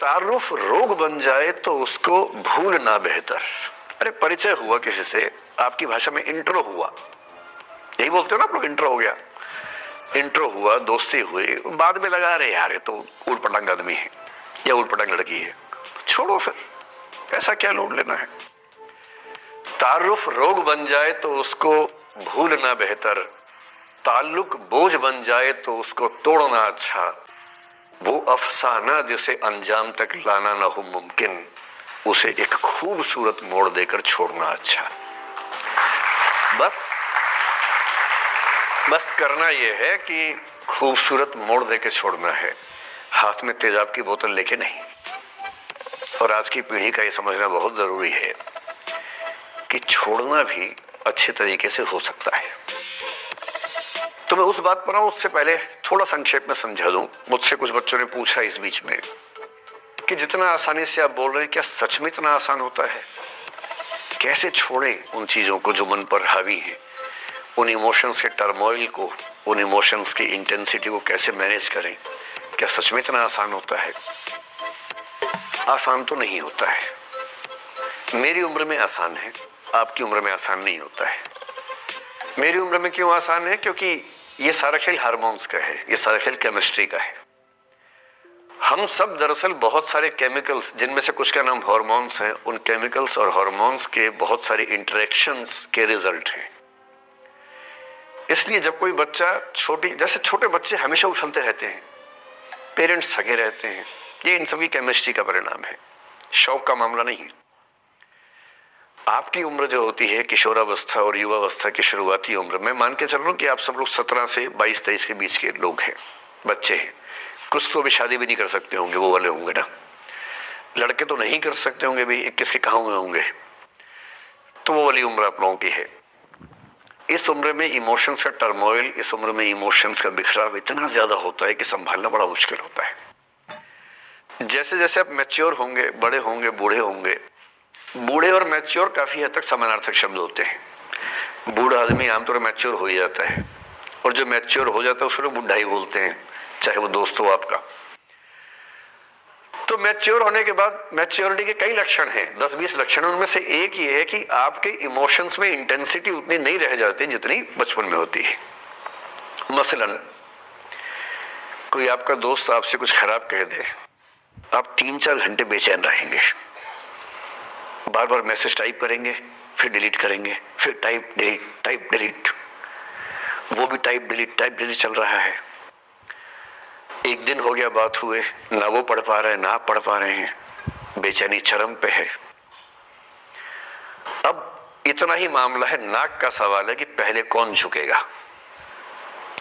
तारुफ रोग बन जाए तो उसको भूलना बेहतर। अरे परिचय हुआ किसी से, आपकी भाषा में इंट्रो हुआ, यही बोलते हो ना आप लोग, इंट्रो हो गया, इंट्रो हुआ, दोस्ती हुई, बाद में लगा रहे यार ये तो ऊट पटांग आदमी है या ऊट पटांग लड़की है, छोड़ो फिर, ऐसा क्या लोड लेना है। तारुफ रोग बन जाए तो उसको भूलना बेहतर, ताल्लुक बोझ बन जाए तो उसको तोड़ना अच्छा, वो अफसाना जिसे अंजाम तक लाना ना हो मुमकिन, उसे एक खूबसूरत मोड़ देकर छोड़ना अच्छा। बस करना यह है कि खूबसूरत मोड़ देकर छोड़ना है, हाथ में तेजाब की बोतल लेके नहीं। और आज की पीढ़ी का ये समझना बहुत जरूरी है कि छोड़ना भी अच्छे तरीके से हो सकता है। तो मैं उस बात पर आऊं उससे पहले थोड़ा संक्षेप में समझा दूं। मुझसे कुछ बच्चों ने पूछा इस बीच में कि जितना आसानी से आप बोल रहे हैं, क्या सच में इतना आसान होता है? कैसे छोड़ें उन चीजों को जो मन पर हावी है, उन इमोशंस के टर्मोइल को, उन इमोशंस की इंटेंसिटी को कैसे मैनेज करें? क्या सच में इतना आसान होता है? आसान तो नहीं होता है। मेरी उम्र में आसान है, आपकी उम्र में आसान नहीं होता है। मेरी उम्र में क्यों आसान है? क्योंकि ये सारा खेल हार्मोन्स का है, ये सारा खेल केमिस्ट्री का है। हम सब दरअसल बहुत सारे केमिकल्स, जिनमें से कुछ का नाम हार्मोन्स है, उन केमिकल्स और हार्मोन्स के बहुत सारे इंटरेक्शंस के रिजल्ट हैं। इसलिए जब कोई बच्चा जैसे छोटे बच्चे हमेशा उछलते रहते हैं, पेरेंट्स थके रहते हैं, ये इन सभी केमिस्ट्री का परिणाम है, शौक का मामला नहीं है। आपकी उम्र जो होती है किशोरावस्था और युवावस्था की शुरुआती उम्र में, मान के चल रहा हूं कि आप सब लोग 17 से 22-23 के बीच के लोग हैं, बच्चे हैं। कुछ तो अभी शादी भी नहीं कर सकते होंगे, वो वाले होंगे ना, लड़के तो नहीं कर सकते होंगे भाई, 21 के कहाँ हुए होंगे, तो वो वाली उम्र आप लोगों की है। इस उम्र में इमोशंस का टर्मोइल, इस उम्र में इमोशंस का बिखराव इतना ज्यादा होता है कि संभालना बड़ा मुश्किल होता है। जैसे जैसे आप मैच्योर होंगे, बड़े होंगे, बूढ़े होंगे, बूढ़े और मैच्योर काफी हद तक समानार्थक शब्द होते हैं। बूढ़ा आदमी आमतौर पर मैच्योर हो ही जाता है, और जो मैच्योर हो जाता है उसको बुढ़ा ही बोलते हैं, चाहे वो दोस्त हो आपका। तो मैच्योर होने के बाद मैच्योरिटी के कई लक्षण हैं, 10-20 लक्षण। उनमें से एक ये है कि आपके इमोशंस में इंटेंसिटी उतनी नहीं रह जाती जितनी बचपन में होती है। मसलन कोई आपका दोस्त आपसे कुछ खराब कह दे, आप 3-4 घंटे बेचैन रहेंगे, बार बार मैसेज टाइप करेंगे, फिर डिलीट करेंगे, फिर टाइप डिलीट, वो भी टाइप डिलीट चल रहा है। एक दिन हो गया बात हुए, ना वो पढ़ पा रहे हैं ना आप पढ़ पा रहे हैं, बेचैनी चरम पे है। अब इतना ही मामला है, नाक का सवाल है कि पहले कौन झुकेगा।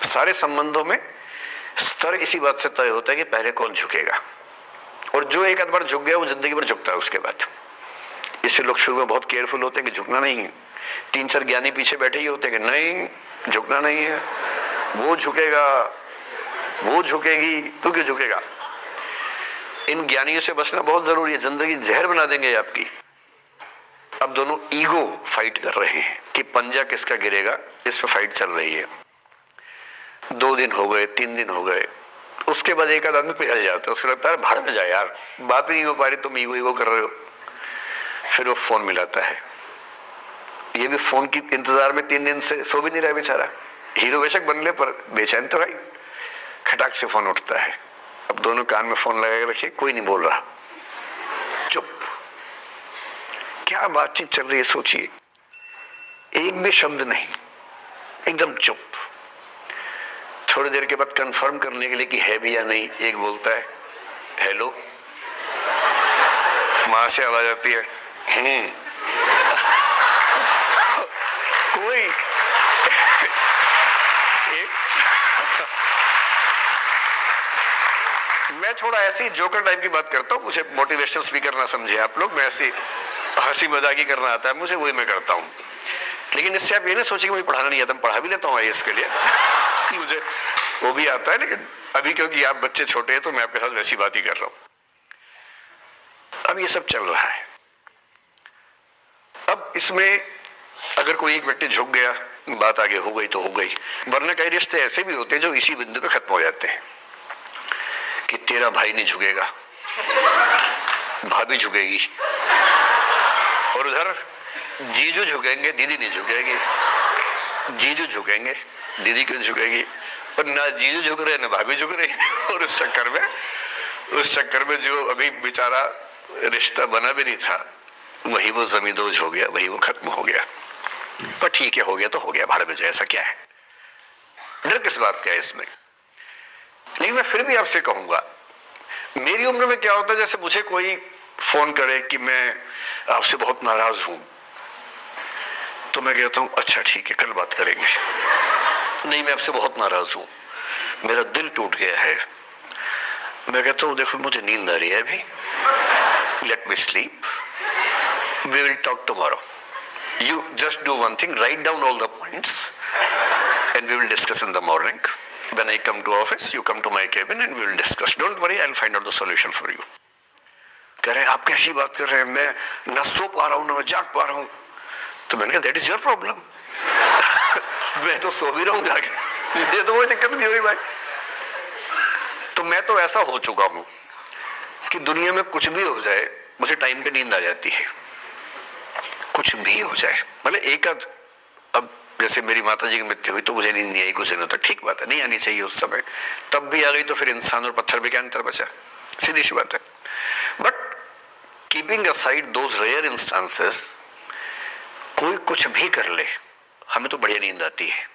सारे संबंधों में स्तर इसी बात से तय होता है कि पहले कौन झुकेगा, और जो एक आध बार झुक गया वो जिंदगी भर झुकता है उसके बाद। इससे लोग शुरू में बहुत केयरफुल होते हैं कि झुकना नहीं है। 3-4 ज्ञानी पीछे बैठे ही होते हैं कि नहीं झुकना नहीं है, वो झुकेगा, वो झुकेगी, तू क्यों झुकेगा। इन ज्ञानियों से बचना बहुत जरूरी है, जिंदगी जहर बना देंगे आपकी। अब दोनों ईगो फाइट कर रहे हैं कि पंजा किसका गिरेगा, इस पे फाइट चल रही है। 2 दिन हो गए, 3 दिन हो गए, उसके बाद एक आध आदमी पिघल जाता है, उसको लगता है भाड़ में जाए यार, बात नहीं हो पा रही, तुम ईगो कर रहे हो। फिर वो फोन मिलाता है, ये भी फोन की इंतजार में 3 दिन से सो भी नहीं रहा बेचारा, हीरो बेशक बन ले पर बेचैन तो भाई। खटाक से फोन उठता है, अब दोनों कान में फोन लगा के रखिए, कोई नहीं बोल रहा, चुप। क्या बातचीत चल रही है सोचिए, एक भी शब्द नहीं, एकदम चुप। थोड़ी देर के बाद कंफर्म करने के लिए कि है भी या नहीं, एक बोलता है हेलो, वहां से आवाज आती है कोई मैं थोड़ा ऐसी जोकर टाइप की बात करता हूँ, मुझे मोटिवेशनल स्पीकर ना समझे आप लोग, मैं ऐसी हंसी मजाक ही करना आता है मुझे, वही मैं करता हूँ। लेकिन इससे आप ये ना सोचिए कि मुझे पढ़ाना नहीं आता, मैं पढ़ा भी लेता हूँ इसके लिए मुझे वो भी आता है, लेकिन अभी क्योंकि आप बच्चे छोटे हैं तो मैं आपके साथ वैसी बात ही कर रहा हूँ। अब ये सब चल रहा है। अब इसमें अगर कोई एक व्यक्ति झुक गया, बात आगे हो गई तो हो गई, वरना कई रिश्ते ऐसे भी होते हैं जो इसी बिंदु पे खत्म हो जाते हैं कि तेरा भाई नहीं झुकेगा, भाभी झुकेगी, और उधर जीजू झुकेंगे, दीदी नहीं झुकेगी। जीजू झुकेंगे, दीदी क्यों झुकेगी? और ना जीजू झुक रहे ना भाभी झुक रही। और उस चक्कर में जो अभी बेचारा रिश्ता बना भी नहीं था, वही वो जमींदोज हो गया, वही वो खत्म हो गया। पर ठीक है, हो गया तो हो गया, भाड़ में जाए, ऐसा क्या है, डर किस बात का है इसमें। लेकिन मैं फिर भी आपसे कहूंगा, मेरी उम्र में क्या होता है, जैसे मुझे कोई फोन करे कि मैं आपसे बहुत नाराज हूं, तो मैं कहता हूं अच्छा ठीक है, कल बात करेंगे। नहीं, मैं आपसे बहुत नाराज हूं, मेरा दिल टूट गया है, मैं कहता हूं देखो मुझे नींद आ रही है अभी, let me sleep, we will talk tomorrow, you just do one thing, write down all the points and we will discuss in the morning. When I come to office, you come to my cabin and we will discuss. Don't worry, I'll find out the solution for you. कह रहे आप कैसी बात कर रहे हैं, मैं ना सो पा रहा हूँ ना जाग पा रहा हूँ। तो मैंने कहा दैट इज योर प्रॉब्लम। मैं तो सो भी रहा हूँ जाके, ये तो कोई दिक्कत नहीं हुई भाई। तो मैं तो ऐसा हो चुका हूँ कि दुनिया में कुछ भी हो जाए, मुझे टाइम पे नींद आ जाती है, कुछ भी हो जाए। मतलब एक आध, अब जैसे मेरी माता जी की मृत्यु हुई तो मुझे नींद नहीं आई कुछ दिनों तक, ठीक बात है, नहीं आनी चाहिए उस समय, तब भी आ गई तो फिर इंसान और पत्थर में क्या अंतर बचा, सीधी सी बात है। But keeping aside those rare instances, कोई कुछ भी कर ले, हमें तो बढ़िया नींद आती है।